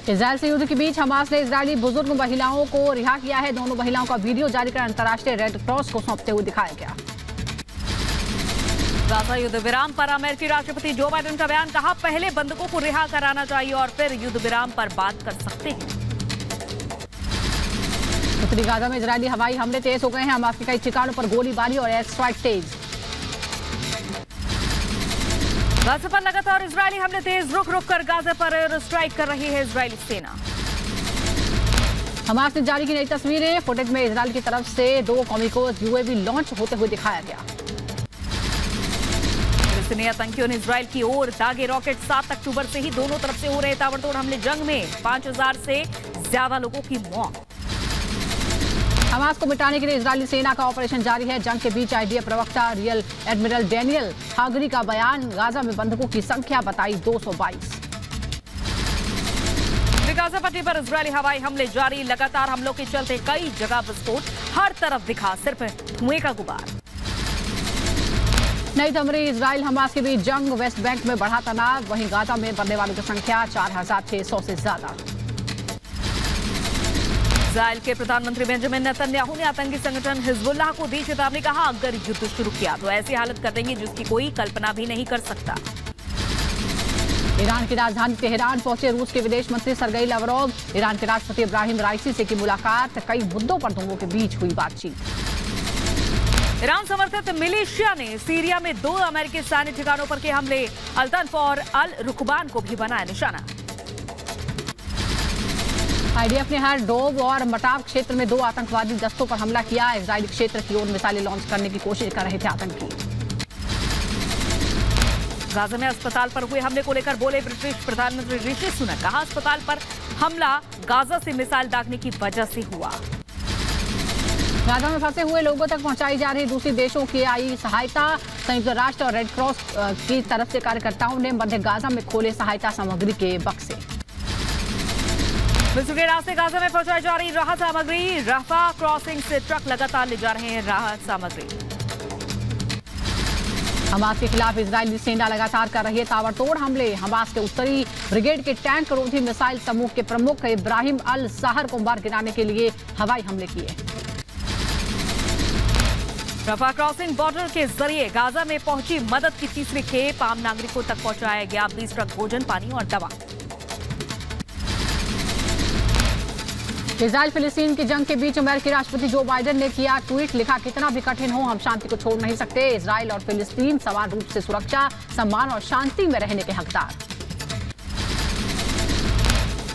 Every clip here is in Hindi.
इजराइल से युद्ध के बीच हमास ने इजरायली बुजुर्ग महिलाओं को रिहा किया है। दोनों महिलाओं का वीडियो जारी कर अंतर्राष्ट्रीय रेड क्रॉस को सौंपते हुए दिखाया गया। गाजा युद्ध विराम पर अमेरिकी राष्ट्रपति जो बाइडेन का बयान, कहा पहले बंधकों को रिहा कराना चाहिए और फिर युद्ध विराम पर बात कर सकते हैं। उत्तरी गाजा में इजरायली हवाई हमले तेज हो गए हैं। हमास के कई ठिकानों पर गोलीबारी और एयर स्ट्राइक तेज। गाजा पर लगातार इजरायली हमले तेज, रुक रुक कर गाजा पर एयर स्ट्राइक कर रही है इजरायली सेना। हमास ने जारी की नई तस्वीरें। फुटेज में इजरायल की तरफ से 2 कॉमिकोज यूएवी लॉन्च होते हुए दिखाया गया। फिलिस्तीनी आतंकियों ने इजरायल की ओर दागे रॉकेट। 7 अक्टूबर से ही दोनों तरफ से हो रहे ताबड़तोड़ हमले। जंग में 5000 से ज्यादा लोगों की मौत। हमास को मिटाने के लिए इजरायली सेना का ऑपरेशन जारी है। जंग के बीच आईडीएफ प्रवक्ता रियल एडमिरल डेनियल हागरी का बयान, गाजा में बंधकों की संख्या बताई 222। गाजा पट्टी पर इजरायली हवाई हमले जारी। लगातार हमलों के चलते कई जगह विस्फोट, हर तरफ दिखा सिर्फ धुएं का गुबार। नई तमरी इजराइल हमास के बीच जंग। वेस्ट बैंक में बढ़ा तनाव। वहीं गाजा में मरने वालों की संख्या 4600 से ज्यादा। इजराइल के प्रधानमंत्री बेंजामिन नेतन्याहू ने आतंकी संगठन हिजबुल्लाह को दी चेतावनी, कहा अगर युद्ध शुरू किया तो ऐसी हालत कर देंगे जिसकी कोई कल्पना भी नहीं कर सकता। ईरान की राजधानी तेहरान पहुंचे रूस के विदेश मंत्री सरगई लावरोव। ईरान के राष्ट्रपति इब्राहिम राइसी से की मुलाकात। कई मुद्दों पर दोनों के बीच हुई बातचीत। ईरान समर्थित मिलिशिया ने सीरिया में 2 अमेरिकी सैन्य ठिकानों पर किए हमले। अल-तन्फ और अल-रुकबान को भी बनाया निशाना। आईडीएफ ने हर डोब और मटाव क्षेत्र में 2 आतंकवादी दस्तों पर हमला किया। इजरायली क्षेत्र की ओर मिसाइलें लॉन्च करने की कोशिश कर रहे थे आतंकी। गाजा में अस्पताल पर हुए हमले को लेकर बोले ब्रिटिश प्रधानमंत्री ऋषि सुनक, कहा अस्पताल पर हमला गाजा से मिसाइल दागने की वजह से हुआ। गाजा में फंसे हुए लोगों तक पहुंचाई जा रही दूसरे देशों की आई सहायता। संयुक्त राष्ट्र और रेड क्रॉस की तरफ से कार्यकर्ताओं ने मध्य गाजा में खोले सहायता सामग्री के बक्से। मिस्र के रास्ते गाजा में पहुंचाई जा रही राहत सामग्री। रफा क्रॉसिंग से ट्रक लगातार ले जा रहे हैं राहत सामग्री। हमास के खिलाफ इजरायली सेना लगातार कर रही है ताबड़तोड़ हमले। हमास के उत्तरी ब्रिगेड के टैंक रोधी मिसाइल समूह के प्रमुख इब्राहिम अल साहर को मार गिराने के लिए हवाई हमले किए। रफा क्रॉसिंग बॉर्डर के जरिए गाजा में पहुंची मदद की तीसरी खेप। आम नागरिकों तक पहुंचाया गया 20 ट्रक भोजन, पानी और दवा। इजराइल फिलिस्तीन की जंग के बीच अमेरिकी राष्ट्रपति जो बाइडेन ने किया ट्वीट, लिखा कितना भी कठिन हो हम शांति को छोड़ नहीं सकते। इजराइल और फिलिस्तीन समान रूप से सुरक्षा, सम्मान और शांति में रहने के हकदार।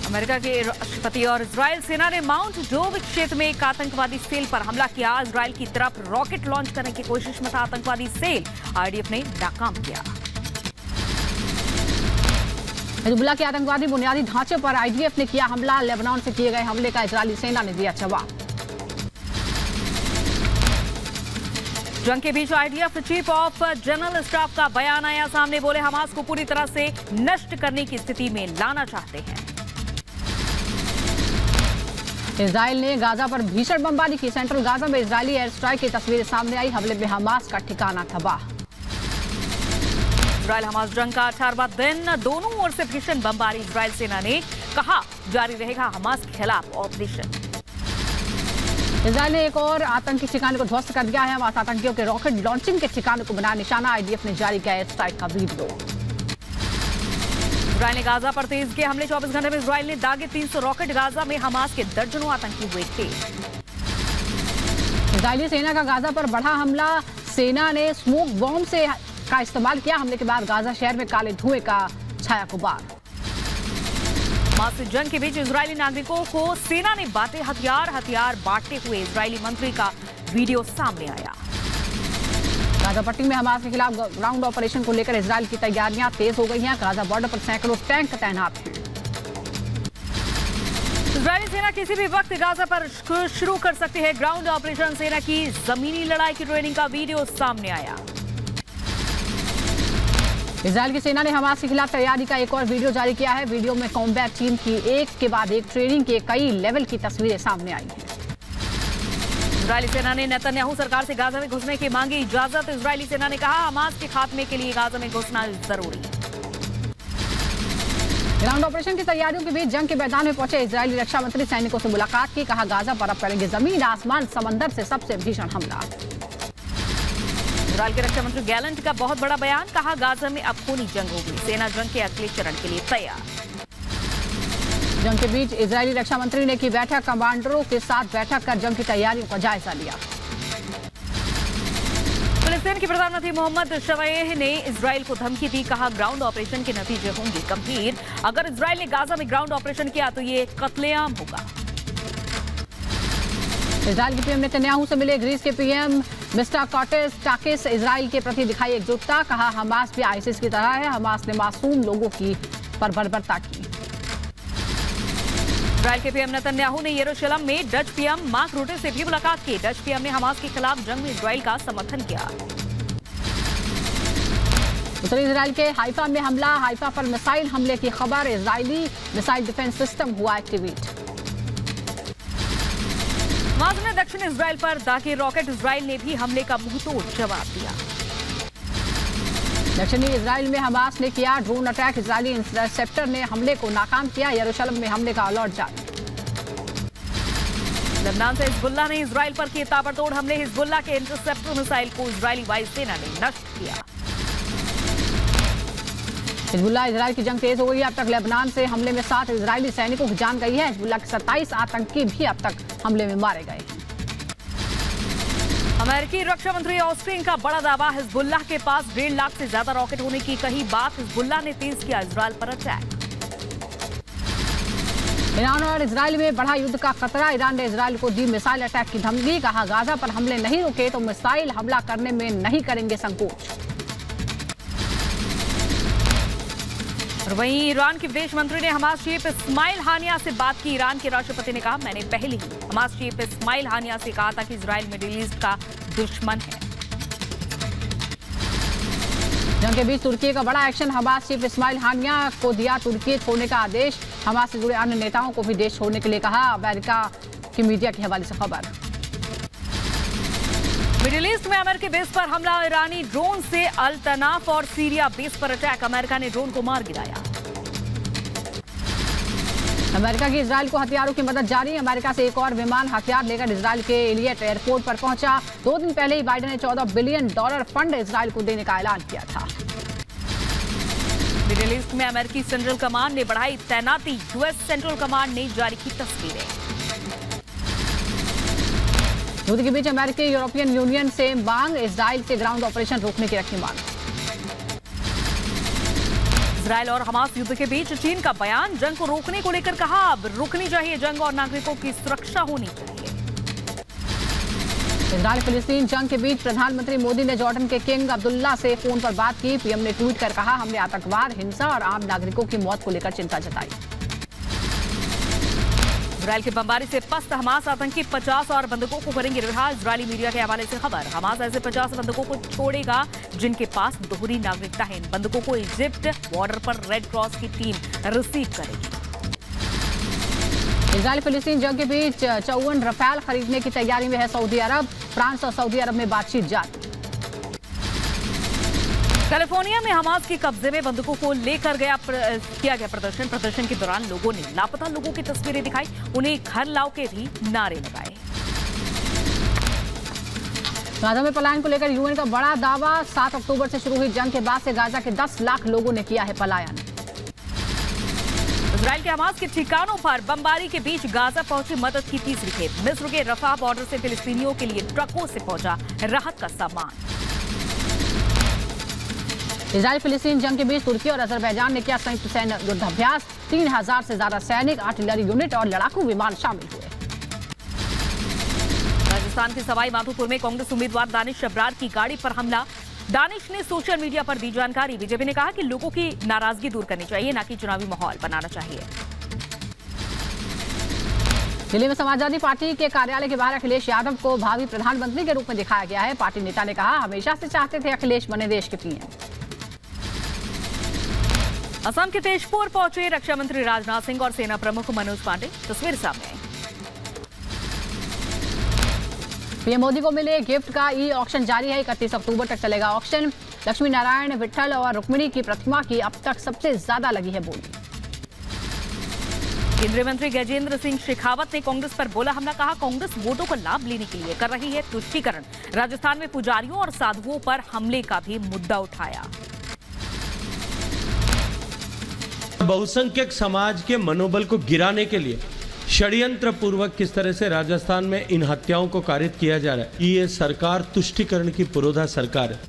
अमेरिका के राष्ट्रपति और इजराइल सेना ने माउंट डोव क्षेत्र में एक आतंकवादी सेल पर हमला किया। इजराइल की तरफ रॉकेट लॉन्च करने की कोशिश में था आतंकवादी सेल, आईडीएफ ने नाकाम किया। हिजबुल्लाह के आतंकवादी बुनियादी ढांचे पर आईडीएफ ने किया हमला। लेबनान से किए गए हमले का इजरायली सेना ने दिया जवाब। जंग के बीच IDF chief of general staff का बयान आया सामने, बोले हमास को पूरी तरह से नष्ट करने की स्थिति में लाना चाहते हैं। इजराइल ने गाजा पर भीषण बमबारी की। सेंट्रल गाजा में इजरायली एयर स्ट्राइक की तस्वीरें सामने आई। हमले में हमास का ठिकाना तबाह। इजराइल हमास जंग का 18वां दिन, दोनों ओर से भीषण बमबारी। इजराइल सेना ने कहा जारी रहेगा हमास के खिलाफ ऑपरेशन। इजराइल ने एक और आतंकी ठिकाने को ध्वस्त कर दिया है। हमास आतंकियों के रॉकेट लॉन्चिंग के ठिकाने को बनाया निशाना। आईडीएफ ने जारी किया एयर स्ट्राइक का वीडियो। इजराइल ने गाजा पर तेज किए हमले। 24 घंटे में इजराइल ने दागे 300 रॉकेट। गाजा में हमास के दर्जनों आतंकी हुए थे। इजरायली सेना का गाजा पर बढ़ा हमला। सेना ने स्मोक बॉम्ब का इस्तेमाल किया। हमले के बाद गाजा शहर में काले धुएं का छाया गुबार। हमास से जंग के बीच इजरायली नागरिकों को सेना ने बांटे हथियार बांटते हुए इजरायली मंत्री का वीडियो सामने आया। गाजा पट्टी में हमास के खिलाफ ग्राउंड ऑपरेशन को लेकर इजरायल की तैयारियां तेज हो गई हैं। गाजा बॉर्डर पर सैकड़ों टैंक तैनात हैं। इजरायली सेना किसी भी वक्त गाजा पर शुरू कर सकती है ग्राउंड ऑपरेशन। सेना की जमीनी लड़ाई की ट्रेनिंग का वीडियो सामने आया। इजरायल की सेना ने हमास के खिलाफ तैयारी का एक और वीडियो जारी किया है। वीडियो में कॉम्बैट टीम की एक के बाद एक ट्रेनिंग के कई लेवल की तस्वीरें सामने आई हैं। इजरायली सेना ने नेतन्याहू सरकार से गाजा में घुसने की मांगी इजाजत। इजरायली सेना ने कहा हमास के खात्मे के लिए गाजा में घुसना जरूरी है। ग्राउंड ऑपरेशन की तैयारियों के बीच जंग के मैदान में पहुंचे इजरायली रक्षा मंत्री सैनिकों से मुलाकात की। कहा गाजा पर अब करेंगे जमीन आसमान समंदर से सबसे भीषण हमला। इजरायल के रक्षा मंत्री गैलेंट का बहुत बड़ा बयान। कहा गाजा में अब खूनी जंग होगी, सेना जंग के अगले चरण के लिए तैयार। जंग के बीच इजरायली रक्षा मंत्री ने की बैठक, कमांडरों के साथ बैठक कर जंग की तैयारियों का जायजा लिया। फिलिस्तीन के प्रधानमंत्री मोहम्मद शवेह ने इजरायल को धमकी दी। कहा ग्राउंड ऑपरेशन के नतीजे होंगे गंभीर। अगर इजरायल ने गाजा में ग्राउंड ऑपरेशन किया तो ये कत्लेआम होगा। इजरायल के पीएम नेतन्याहू से मिले ग्रीस के पीएम मिस्टर टाकिस। इजरायल के प्रति दिखाई एकजुटता। कहा हमास भी आईसिस की तरह है, हमास ने मासूम लोगों की पर बर्बरता की। इजरायल के पीएम नेतन्याहू ने यरूशलेम में डच पीएम मार्क रूटे से भी मुलाकात की। डच पीएम ने हमास के खिलाफ जंग में इजरायल का समर्थन किया। उत्तरी इजरायल के हाइफा में हमला, हाइफा पर मिसाइल हमले की खबर। इजरायली मिसाइल डिफेंस सिस्टम हुआ एक्टिवेट। हमास ने दक्षिण इजरायल पर दागे रॉकेट। इजरायल ने भी हमले का मुंहतोड़ जवाब दिया। दक्षिणी इजरायल में हमास ने किया ड्रोन अटैक। इजरायली इंटरसेप्टर ने हमले को नाकाम किया। यरूशलेम में हमले का अलर्ट जारी। लबनान से हिजबुल्लाह ने इजरायल पर किए ताबड़तोड़ हमले। हिजबुल्लाह के इंटरसेप्टर मिसाइल को इजरायली वायुसेना ने नष्ट किया। हिजबुल्लाह इजरायल की जंग तेज हो गई है। अब तक लेबनान से हमले में 7 इजरायली सैनिकों की जान गई है। हिजबुल्लाह के 27 आतंकी भी अब तक हमले में मारे गए। अमेरिकी रक्षा मंत्री ऑस्टिन का बड़ा दावा। हिजबुल्लाह के पास 1.5 लाख से ज्यादा रॉकेट होने की कही बात। हिजबुल्लाह ने तेज किया इजरायल पर अटैक। ईरान और इजरायल में बढ़ा युद्ध का खतरा। ईरान ने इजरायल को दी मिसाइल अटैक की धमकी। कहा गाजा पर हमले नहीं रुके तो मिसाइल हमला करने में नहीं करेंगे संकोच। और वहीं ईरान के विदेश मंत्री ने हमास चीफ इस्माइल हानिया से बात की। ईरान के राष्ट्रपति ने कहा मैंने पहले ही हमास चीफ इस्माइल हानिया से कहा था कि इजरायल मिडिल ईस्ट का दुश्मन है। जंग के बीच तुर्की का बड़ा एक्शन। हमास चीफ इस्माइल हानिया को दिया तुर्की छोड़ने का आदेश। हमास से जुड़े अन्य नेताओं को भी देश छोड़ने के लिए कहा। अमेरिका की मीडिया के हवाले से खबर। मिडिल ईस्ट में अमेरिकी बेस पर हमला। ईरानी ड्रोन से अल तनाफ और सीरिया बेस पर अटैक। अमेरिका ने ड्रोन को मार गिराया। अमेरिका की इजरायल को हथियारों की मदद जारी। अमेरिका से एक और विमान हथियार लेकर इजरायल के एलियट एयरपोर्ट पर पहुंचा। 2 दिन पहले ही बाइडेन ने $14 बिलियन फंड इजरायल को देने का ऐलान किया था। मिडिल ईस्ट में अमेरिकी सेंट्रल कमांड ने बढ़ाई तैनाती। यूएस सेंट्रल कमांड ने जारी की तस्वीरें। युद्ध के बीच अमेरिकी यूरोपियन यूनियन से मांग। इजरायल से ग्राउंड ऑपरेशन रोकने की रखी मांग। इजरायल और हमास युद्ध के बीच चीन का बयान। जंग को रोकने को लेकर कहा अब रुकनी चाहिए जंग और नागरिकों की सुरक्षा होनी चाहिए। इजरायल फिलिस्तीन जंग के बीच प्रधानमंत्री मोदी ने जॉर्डन के किंग अब्दुल्ला से फोन पर बात की। पीएम ने ट्वीट कर कहा हमने आतंकवाद, हिंसा और आम नागरिकों की मौत को लेकर चिंता जताई। इजरायल की बमबारी से पस्त हमास आतंकी 50 और बंधकों को करेंगे रिहा। इजरायली मीडिया के हवाले से खबर। हमास ऐसे 50 बंधकों को छोड़ेगा जिनके पास दोहरी नागरिकता है। इन बंधकों को इजिप्ट बॉर्डर पर रेड क्रॉस की टीम रिसीव करेगी। इजरायल फिलिस्तीन जंग के बीच 54 रफाल खरीदने की तैयारी में है सऊदी अरब। फ्रांस और सऊदी अरब में बातचीत जारी। कैलिफोर्निया में हमास के कब्जे में बंदूकों को लेकर किया गया प्रदर्शन के दौरान लोगों ने लापता लोगों की तस्वीरें दिखाई। उन्हें घर लाओ के भी नारे लगाए। गाजा में पलायन को लेकर यूएन का बड़ा दावा। 7 अक्टूबर से शुरू हुई जंग के बाद से गाजा के 10 लाख लोगों ने किया है पलायन। इजरायल के हमास के ठिकानों पर बमबारी के बीच गाजा पहुंची मदद की तीसरी खेप। मिस्र के रफा बॉर्डर से फिलिस्तीनियों के लिए ट्रकों से पहुंचा राहत का सामान। इजरायल फिलिस्तीन जंग के बीच तुर्की और अजरबैजान ने किया संयुक्त सैन्य युद्धाभ्यास। 3000 से ज्यादा सैनिक, आर्टिलरी यूनिट और लड़ाकू विमान शामिल हुए। राजस्थान के सवाई माधोपुर में कांग्रेस उम्मीदवार दानिश अब्रार की गाड़ी पर हमला। दानिश ने सोशल मीडिया पर दी जानकारी। बीजेपी ने कहा कि लोगों की नाराजगी दूर करनी चाहिए, न कि चुनावी माहौल बनाना चाहिए। दिल्ली में समाजवादी पार्टी के कार्यालय के बाहर अखिलेश यादव को भावी प्रधानमंत्री के रूप में दिखाया गया है। पार्टी नेता ने कहा हमेशा से चाहते थे अखिलेश बने देश के पीएम। असम के तेजपुर पहुंचे रक्षा मंत्री राजनाथ सिंह और सेना प्रमुख मनोज पांडे। तस्वीर सामने आई। पीएम मोदी को मिले गिफ्ट का ई ऑक्शन जारी है। 31 अक्टूबर तक चलेगा ऑक्शन। लक्ष्मी नारायण, विट्ठल और रुक्मिणी की प्रतिमा की अब तक सबसे ज्यादा लगी है बोली। केंद्रीय मंत्री गजेंद्र सिंह शेखावत ने कांग्रेस पर बोला हमला, कहा कांग्रेस वोटों का लाभ लेने के लिए कर रही है तुष्टीकरण। राजस्थान में पुजारियों और साधुओं पर हमले का भी मुद्दा उठाया। बहुसंख्यक समाज के मनोबल को गिराने के लिए षड्यंत्र पूर्वक किस तरह से राजस्थान में इन हत्याओं को कारित किया जा रहा है, ये सरकार तुष्टीकरण की पुरोधा सरकार है।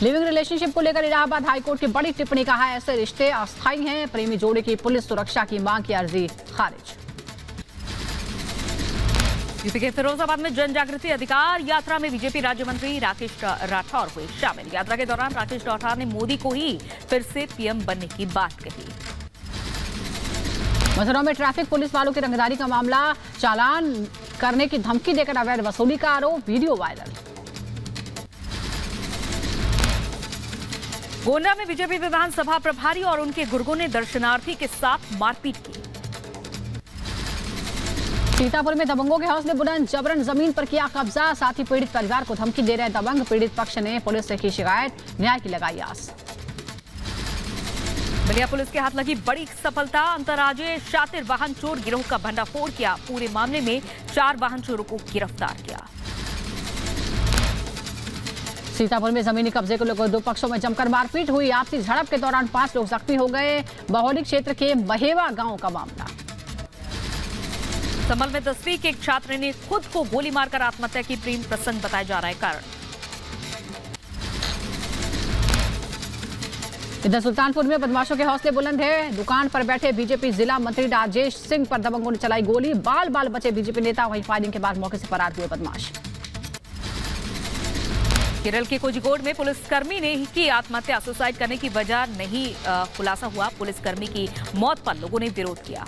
लिविंग रिलेशनशिप को लेकर इलाहाबाद हाईकोर्ट की बड़ी टिप्पणी, कहा ऐसे रिश्ते अस्थायी हैं। प्रेमी जोड़े की पुलिस सुरक्षा की मांग की अर्जी खारिज। यूपी के फिरोजाबाद में जन जागृति अधिकार यात्रा में बीजेपी राज्य मंत्री राकेश राठौर हुए शामिल। यात्रा के दौरान राकेश राठौर ने मोदी को ही फिर से पीएम बनने की बात कही। मथुरा में ट्रैफिक पुलिस वालों की रंगदारी का मामला, चालान करने की धमकी देकर अवैध वसूली का आरोप, वीडियो वायरल। गोंडा में बीजेपी विधानसभा प्रभारी और उनके गुर्गों ने दर्शनार्थी के साथ मारपीट की। सीतापुर में दबंगों के हौसले बुलंद, जबरन जमीन पर किया कब्जा, साथ ही पीड़ित परिवार को धमकी दे रहे दबंग। पीड़ित पक्ष ने पुलिस से की शिकायत, न्याय की लगाई आस। बलिया पुलिस के हाथ लगी बड़ी सफलता, अंतर्राज्यीय शातिर वाहन चोर गिरोह का भंडाफोड़ किया। पूरे मामले में 4 वाहन चोरों को गिरफ्तार किया। सीतापुर में जमीनी कब्जे को लेकर 2 पक्षों में जमकर मारपीट हुई। आपसी झड़प के दौरान 5 लोग जख्मी हो गए। बहौली क्षेत्र के महेवा गांव का मामला। संभल में 10वीं के एक छात्र ने खुद को गोली मारकर आत्महत्या की, प्रेम प्रसंग बताया जा रहा है कारण। इधर सुल्तानपुर में बदमाशों के हौसले बुलंद है। दुकान पर बैठे बीजेपी जिला मंत्री राजेश सिंह पर दबंगों ने चलाई गोली, बाल बाल बचे बीजेपी नेता। वहीं फायरिंग के बाद मौके से फरार हुए बदमाश। केरल के कोझिकोड में पुलिसकर्मी ने की आत्महत्या, सुसाइड करने की वजह नहीं खुलासा हुआ। पुलिसकर्मी की मौत पर लोगों ने विरोध किया।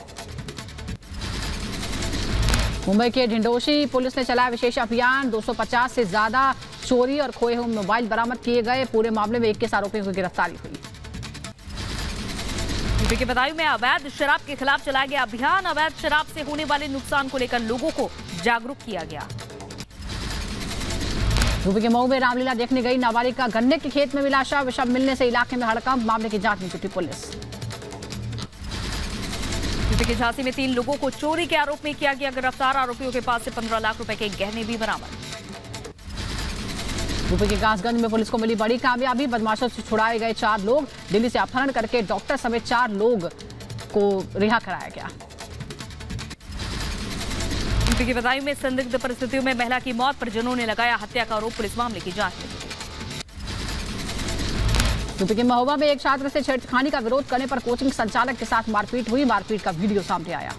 मुंबई के ढिंडोशी पुलिस ने चलाया विशेष अभियान, 250 से ज्यादा चोरी और खोए हुए मोबाइल बरामद किए गए। पूरे मामले में 21 आरोपियों की गिरफ्तारी हुई। यूपी के बदायूं में अवैध शराब के खिलाफ चलाया गया अभियान। अवैध शराब से होने वाले नुकसान को लेकर लोगों को जागरूक किया गया। यूपी के मऊ में रामलीला देखने गई नाबालिग का गन्ने के खेत में मिला शव। शव मिलने से इलाके में हड़कंप, मामले की जांच में जुटी पुलिस। यूपी के झांसी में 3 लोगों को चोरी के आरोप में किया गया गिरफ्तार। आरोपियों के पास से 15 लाख रुपए के गहने भी बरामद। यूपी के कासगंज में पुलिस को मिली बड़ी कामयाबी, बदमाशों से छुड़ाए गए 4 लोग। दिल्ली से अपहरण करके डॉक्टर समेत 4 लोग को रिहा कराया गया। यूपी के बदायूं में संदिग्ध परिस्थितियों में महिला की मौत, परिजनों ने लगाया हत्या का आरोप। पुलिस मामले की जांच में जुटी। यूपी के महोबा में एक छात्र से छेड़खानी का विरोध करने पर कोचिंग संचालक के साथ मारपीट हुई। मारपीट का वीडियो सामने आया।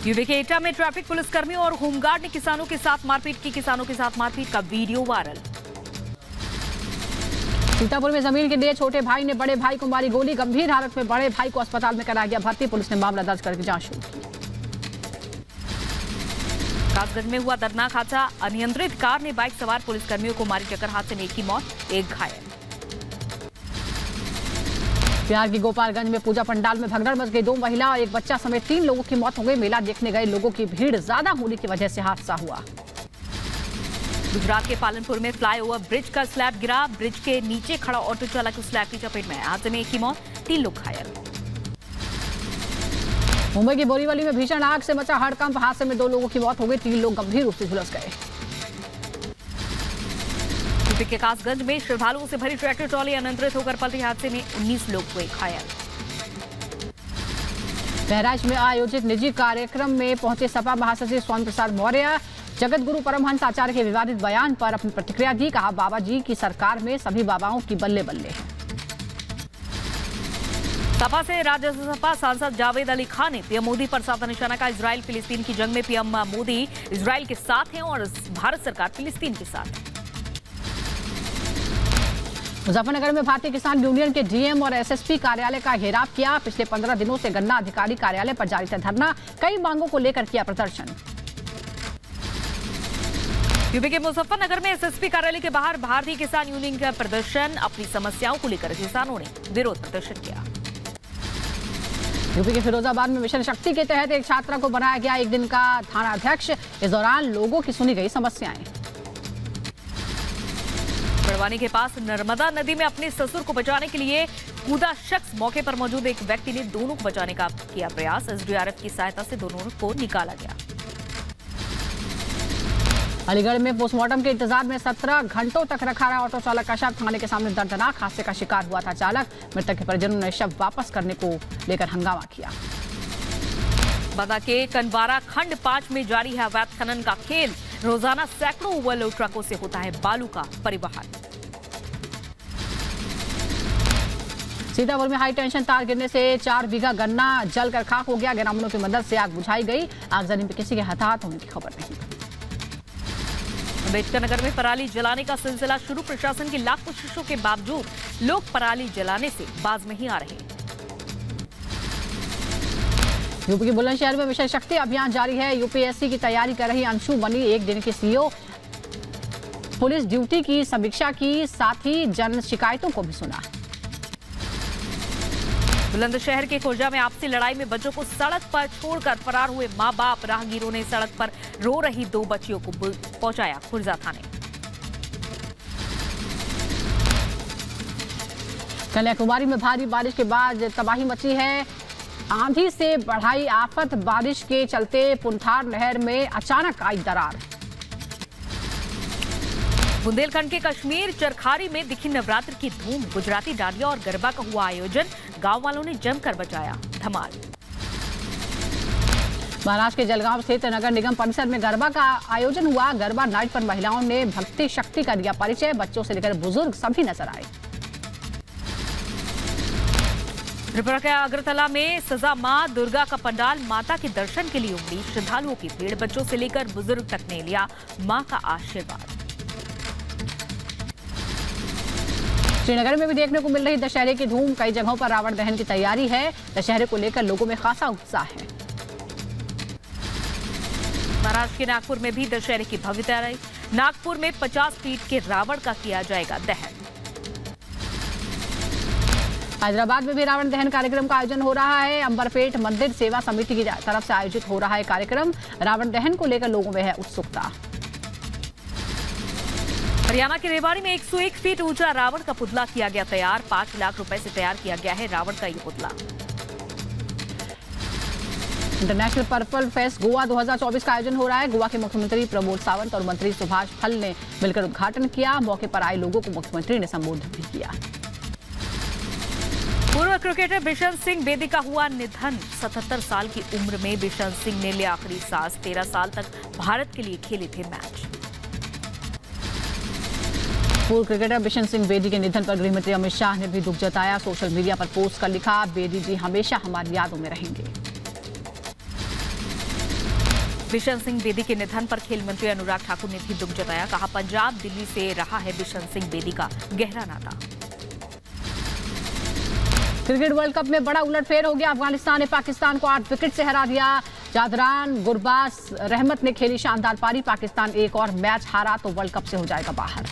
यूपी के एटा में ट्रैफिक पुलिसकर्मियों और होमगार्ड ने किसानों के साथ मारपीट की। किसानों के साथ मारपीट का वीडियो वायरल। सीतापुर में जमीन के लिए छोटे भाई ने बड़े भाई को मारी गोली, गंभीर हालत में बड़े भाई को अस्पताल में कराया गया भर्ती। पुलिस ने मामला दर्ज करके जांच शुरू की। कासगंज में हुआ दर्दनाक हादसा, अनियंत्रित कार ने बाइक सवार पुलिसकर्मियों को मारी टक्कर। हादसे में एक की मौत, एक घायल। बिहार की गोपालगंज में पूजा पंडाल में भगदड़ मच गई। 2 महिला और एक बच्चा समेत 3 लोगों की मौत हो गई। मेला देखने गए लोगों की भीड़ ज्यादा होने की वजह से हादसा हुआ। गुजरात के पालनपुर में फ्लाईओवर ब्रिज का स्लैब गिरा। ब्रिज के नीचे खड़ा ऑटो चालक स्लैब की चपेट में। हादसे में एक की मौत, 3 लोग घायल। मुंबई की बोरीवली में भीषण आग से मचा हड़कंप। हादसे में 2 लोगों की मौत हो गई, 3 लोग गंभीर रूप से झुलस गए। यूपी के कासगंज में श्रद्धालुओं से भरी ट्रैक्टर ट्रॉली अनियंत्रित होकर पलटी। हादसे में 19 लोग हुए घायल। बहराइच में आयोजित निजी कार्यक्रम में पहुंचे सपा महासचिव स्वामी प्रसाद मौर्य। जगत गुरु परमहंस आचार्य के विवादित बयान पर अपनी प्रतिक्रिया दी। कहा, बाबा जी की सरकार में सभी बाबाओं की बल्ले बल्ले है। सपा से राज्यसभा सांसद जावेद अली खान ने पीएम मोदी पर साधा निशाना का। इजराइल फिलिस्तीन की जंग में पीएम मोदी इजराइल के साथ हैं और भारत सरकार फिलिस्तीन के साथ है। मुजफ्फरनगर में भारतीय किसान यूनियन के डीएम और एसएसपी कार्यालय का घेराव किया। पिछले 15 दिनों से गन्ना अधिकारी कार्यालय पर जारी था धरना। कई मांगों को लेकर किया प्रदर्शन। यूपी के मुजफ्फरनगर में एसएसपी कार्यालय के बाहर भारतीय किसान यूनियन का प्रदर्शन। अपनी समस्याओं को लेकर किसानों ने विरोध प्रदर्शन किया। यूपी के फिरोजाबाद में मिशन शक्ति के तहत एक छात्रा को बनाया गया 1 दिन का थानाध्यक्ष। इस दौरान लोगों की सुनी गई समस्याएं। बड़वानी के पास नर्मदा नदी में अपने ससुर को बचाने के लिए कूदा शख्स। मौके पर मौजूद एक व्यक्ति ने दोनों को बचाने का किया प्रयास। एसडीआरएफ की सहायता से दोनों को निकाला गया। अलीगढ़ में पोस्टमार्टम के इंतजार में 17 घंटों तक रखा रहा ऑटो चालक का शव। थाने के सामने दर्दनाक हादसे का शिकार हुआ था चालक। मृतक के परिजनों ने शव वापस करने को लेकर हंगामा किया। बता के कनवारा खंड 5 में जारी है अवैध खनन का खेल। रोजाना सैकड़ों ओवरलोड ट्रकों से होता है बालू का परिवहन। सीतापुर में हाई टेंशन तार गिरने से 4 बीघा गन्ना जलकर खाक हो गया। ग्रामीणों की मदद से आग बुझाई गई। आगजनी में किसी के हताहत होने की खबर नहीं। अम्बेडकर नगर में पराली जलाने का सिलसिला शुरू। प्रशासन की लाख कोशिशों के बावजूद लोग पराली जलाने से बाज नहीं आ रहे। यूपी के बुलंदशहर में मिशन शक्ति अभियान जारी है। यूपीएससी की तैयारी कर रही अंशु बनी एक दिन की सीईओ। पुलिस ड्यूटी की समीक्षा की, साथ ही जन शिकायतों को भी सुना। बुलंदशहर के खुर्जा में आपसी लड़ाई में बच्चों को सड़क पर छोड़कर फरार हुए मां बाप। राहगीरों ने सड़क पर रो रही 2 बच्चियों को पहुंचाया खुर्जा थाने। कन्याकुमारी में भारी बारिश के बाद तबाही मची है। आंधी से बढ़ाई आफत। बारिश के चलते पुनथार नहर में अचानक आई दरार। बुंदेलखंड के कश्मीर चरखारी में दिखी नवरात्र की धूम। गुजराती डांडिया और गरबा का हुआ आयोजन। गांव वालों ने जमकर बचाया धमाल। महाराष्ट्र के जलगांव स्थित नगर निगम परिसर में गरबा का आयोजन हुआ। गरबा नाइट पर महिलाओं ने भक्ति शक्ति का दिया परिचय। बच्चों से लेकर बुजुर्ग सभी नजर आए। त्रिपुरा के अगरतला में सजा मां दुर्गा का पंडाल। माता के दर्शन के लिए उमड़ी श्रद्धालुओं की भीड़। बच्चों से लेकर बुजुर्ग तक ने लिया मां का आशीर्वाद। श्रीनगर में भी देखने को मिल रही दशहरे की धूम। कई जगहों पर रावण दहन की तैयारी है। दशहरे को लेकर लोगों में खासा उत्साह है। महाराष्ट्र के नागपुर में भी दशहरे की भव्यता रही। नागपुर में 50 फीट के रावण का किया जाएगा दहन। हैदराबाद में भी रावण दहन कार्यक्रम का आयोजन हो रहा है। अंबरपेट मंदिर सेवा समिति की तरफ से आयोजित हो रहा है कार्यक्रम। रावण दहन को लेकर लोगों में है उत्सुकता। हरियाणा के रेवाड़ी में 101 फीट ऊंचा रावण का पुतला किया गया तैयार। 5 लाख रुपए से तैयार किया गया है रावण का ये पुतला। इंटरनेशनल पर्पल फेस्ट गोवा 2024 का आयोजन हो रहा है। गोवा के मुख्यमंत्री प्रमोद सावंत और मंत्री सुभाष फल ने मिलकर उद्घाटन किया। मौके पर आए लोगों को मुख्यमंत्री ने संबोधित भी किया। पूर्व क्रिकेटर बिशन सिंह बेदी का हुआ निधन। 77 साल की उम्र में बिशन सिंह ने लिया आखिरी सांस। 13 साल तक भारत के लिए खेले थे मैच। पूर्व क्रिकेटर बिशन सिंह बेदी के निधन पर गृहमंत्री अमित शाह ने भी दुख जताया। सोशल मीडिया पर पोस्ट कर लिखा, बेदी जी हमेशा हमारी यादों में रहेंगे। बिशन सिंह बेदी के निधन पर खेल मंत्री अनुराग ठाकुर ने भी दुख जताया। कहा, पंजाब दिल्ली से रहा है बिशन सिंह बेदी का गहरा नाता। क्रिकेट वर्ल्ड कप में बड़ा उलटफेर हो गया। अफगानिस्तान ने पाकिस्तान को 8 विकेट से हरा दिया। जादरान गुरबाज रहमत ने खेली शानदार पारी। पाकिस्तान एक और मैच हारा तो वर्ल्ड कप से हो जाएगा बाहर।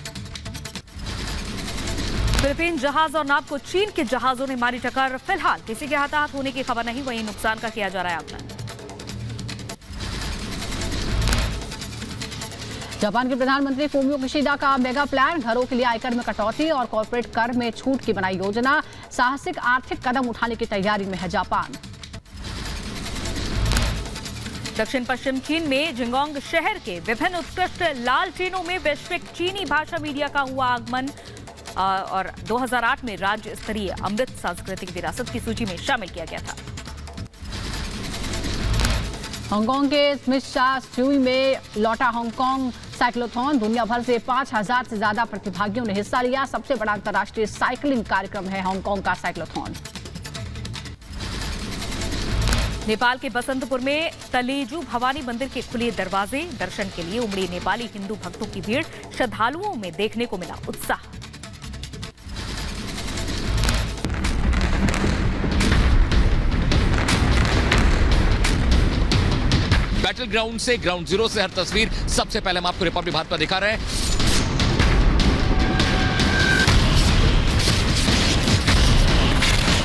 फिलीपीन जहाज और नाव को चीन के जहाजों ने मारी टक्कर। फिलहाल किसी के हताहत होने की खबर नहीं। वहीं नुकसान का किया जा रहा है आकलन। जापान के प्रधानमंत्री फूमियो किशिदा का मेगा प्लान। घरों के लिए आयकर में कटौती और कॉर्पोरेट कर में छूट की बनाई योजना। साहसिक आर्थिक कदम उठाने की तैयारी में है जापान। दक्षिण पश्चिम चीन में जिंगोंग शहर के विभिन्न उत्कृष्ट लाल ट्रेनों में वैश्विक चीनी भाषा मीडिया का हुआ आगमन। और 2008 में राज्य स्तरीय अमृत सांस्कृतिक विरासत की सूची में शामिल किया गया था। हांगकांग के स्मिथ शाह स्ट्यूई में लौटा हांगकांग साइक्लोथॉन। दुनिया भर से 5000 से ज्यादा प्रतिभागियों ने हिस्सा लिया। सबसे बड़ा अंतर्राष्ट्रीय साइकिलिंग कार्यक्रम है हांगकांग का साइक्लोथॉन। नेपाल के बसंतपुर में तलेजू भवानी मंदिर के खुले दरवाजे। दर्शन के लिए उमड़ी नेपाली हिंदू भक्तों की भीड़। श्रद्धालुओं में देखने को मिला उत्साह। बैटल ग्राउंड से, ग्राउंड जीरो से हर तस्वीर सबसे पहले हम आपको रिपब्लिक भारत पर दिखा रहे हैं।